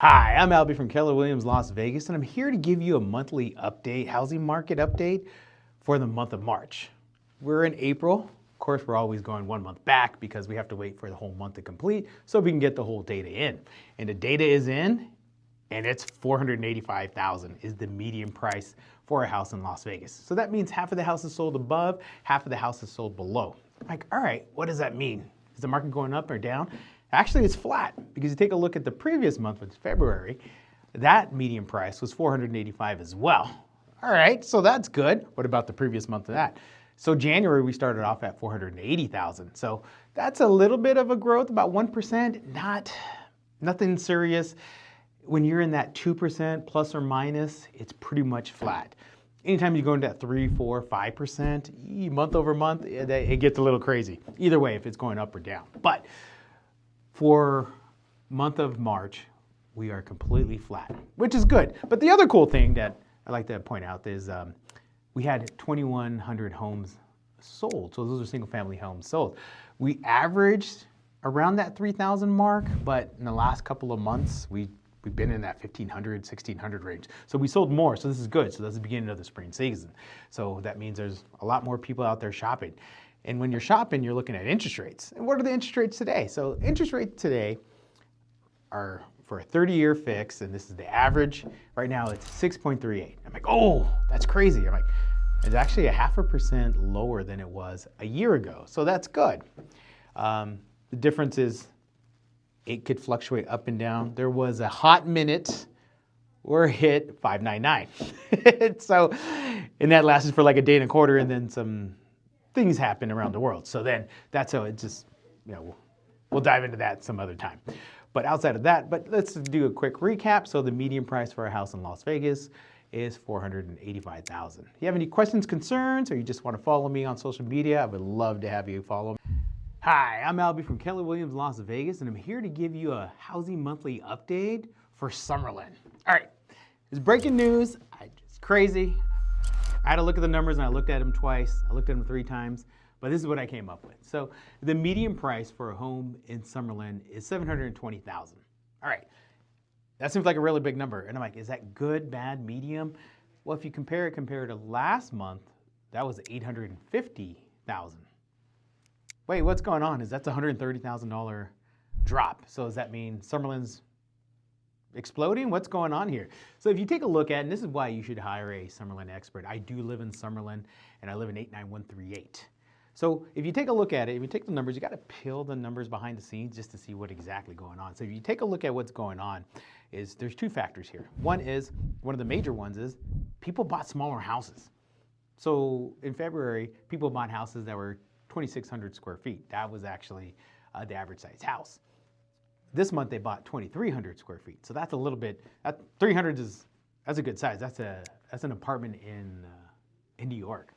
Hi, I'm Albie from Keller Williams, Las Vegas, and I'm here to give you a monthly update, housing market update for the month of March. We're in April. Of course, we're always going 1 month back because we have to wait for the whole month to complete so we can get the whole data in. And the data is in, and it's $485,000 is the median price for a house in Las Vegas. So that means half of the house is sold above, half of the house is sold below. I'm like, all right, what does that mean? Is the market going up or down? Actually, it's flat because you take a look at the previous month, which is February, that median price was $485 as well. All right, so that's good. What about the previous month of that? So January, we started off at $480,000. So that's a little bit of a growth, about 1%, nothing serious. When you're in that 2% plus or minus, it's pretty much flat. Anytime you go into that 3, 4, 5%, month over month, it gets a little crazy. Either way, if it's going up or down. But for month of March, we are completely flat, which is good. But the other cool thing that I like to point out is we had 2,100 homes sold. So those are single family homes sold. We averaged around that 3,000 mark, but in the last couple of months, we've been in that 1,500, 1,600 range. So we sold more, so this is good. So that's the beginning of the spring season. So that means there's a lot more people out there shopping. And when you're shopping, you're looking at interest rates. And what are the interest rates today? So interest rates today are for a 30-year fix, and this is the average. Right now, it's 6.38. I'm like, oh, that's crazy. I'm like, it's actually 0.5% lower than it was a year ago. So that's good. The difference is it could fluctuate up and down. There was a hot minute where it hit 599. So, and that lasted for like a day and a quarter, and then some things happen around the world. So then that's how it just, we'll dive into that some other time. But outside of that, let's do a quick recap. So the median price for a house in Las Vegas is $485,000. If you have any questions, concerns, or you just want to follow me on social media, I would love to have you follow me. Hi, I'm Albie from Keller Williams, Las Vegas, and I'm here to give you a housing monthly update for Summerlin. All right, it's breaking news. It's crazy. I had to look at the numbers, and I looked at them twice. I looked at them 3 times, but this is what I came up with. So the median price for a home in Summerlin is $720,000. All right, that seems like a really big number. And I'm like, is that good, bad, medium? Well, if you compare it to last month, that was $850,000. Wait, what's going on? That's a $130,000 drop. So does that mean Summerlin's exploding? What's going on here? So if you take a look at, and this is why you should hire a Summerlin expert. I do live in Summerlin, and I live in 89138. So if you take a look at it, if you take the numbers, you got to peel the numbers behind the scenes just to see what exactly going on. So if you take a look at what's going on, there's 2 factors here. One of the major ones is people bought smaller houses. So in February, people bought houses that were 2,600 square feet. That was actually the average size house. This month they bought 2,300 square feet. So that's a little bit, 300 that's a good size. That's an apartment in New York.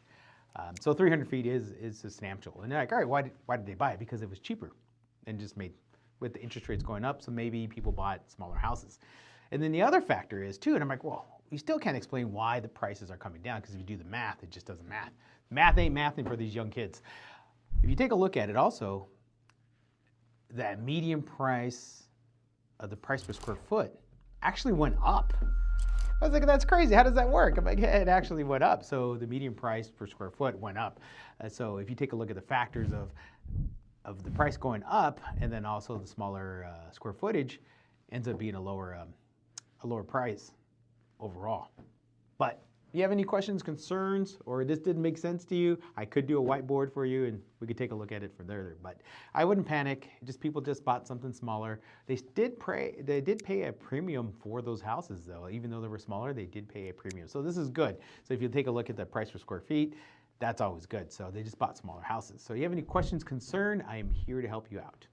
So 300 feet is substantial. And they're like, all right, why did they buy it? Because it was cheaper and just made, with the interest rates going up, so maybe people bought smaller houses. And then the other factor is too, and I'm like, well, we still can't explain why the prices are coming down, because if you do the math, it just doesn't math. Math ain't mathing for these young kids. If you take a look at it also, that median price of the price per square foot actually went up. I was like, that's crazy. How does that work? I'm like, yeah, it actually went up. So the median price per square foot went up. So if you take a look at the factors of the price going up, and then also the smaller square footage, ends up being a lower price overall. But if you have any questions, concerns, or this didn't make sense to you, I could do a whiteboard for you and we could take a look at it from there. But I wouldn't panic. People just bought something smaller. They did pay a premium for those houses though. Even though they were smaller, they did pay a premium. So this is good. So if you take a look at the price per square feet, that's always good. So they just bought smaller houses. So if you have any questions, concern, I am here to help you out.